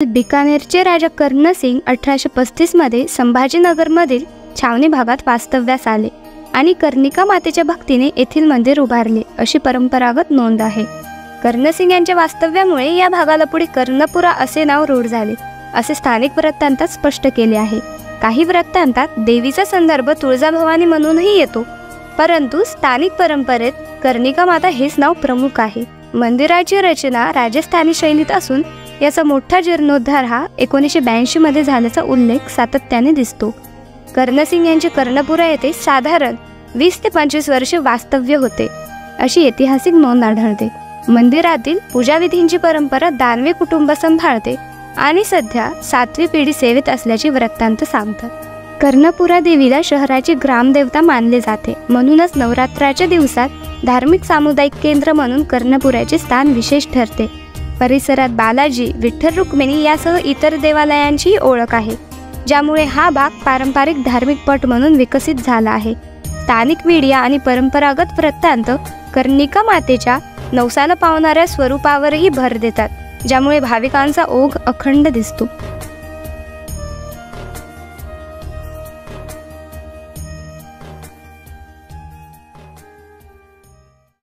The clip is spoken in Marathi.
बिकानेरचे राजा कर्णसिंग 1835 मध्ये संभाजीनगरमधील छावणी भागात वास्तव्यास आले आणि कर्णिका मातेच्या भक्तीने येथील मंदिर उभारले अशी परंपरागत नोंद आहे। कर्णसिंग यांच्या वास्तव्यामुळे या भागाला पुढे कर्णपुरा असे नाव रूढ झाले असे स्थानिक वृत्तांतात स्पष्ट केले आहे। काही वृत्तांतात देवीचा संदर्भ तुळजाभवानी म्हणूनही येतो, परंतु स्थानिक परंपरेत कर्णिका माता हेच नाव प्रमुख आहे। मंदिराची रचना राजस्थानी शैलीत असून याचा मोठा जीर्णोद्धार हा 1982 मध्ये झाल्याचा उल्लेख सातत्याने दिसतो। कर्णसिंग यांचे कर्णपुरा येथे साधारण 20 ते 25 वर्षे वास्तव्य होते अशी ऐतिहासिक नोंद आढळते। मंदिरातील पूजाविधींची परंपरा दानवे कुटुंब सांभाळते आणि सध्या 7वी पिढी सेवेत असल्याची वृत्तांत सांगतात। कर्णपुरा देवीला शहराची ग्रामदेवता मानले जाते, म्हणूनच नवरात्राच्या दिवसात धार्मिक सामुदायिक केंद्र म्हणून कर्णपुराचे स्थान विशेष ठरते। परिसरात बालाजी, विठ्ठल रुक्मिणी यासह इतर देवालयांची ओळख आहे, ज्यामुळे हा भाग पारंपरिक धार्मिक पट म्हणून विकसित झाला आहे। स्थानिक मीडिया आणि परंपरागत वृत्तांत कर्णिका मातेच्या नवसाला पावणाऱ्या स्वरूपावरही भर देतात, ज्यामुळे भाविकांचा ओघ अखंड दिसतो।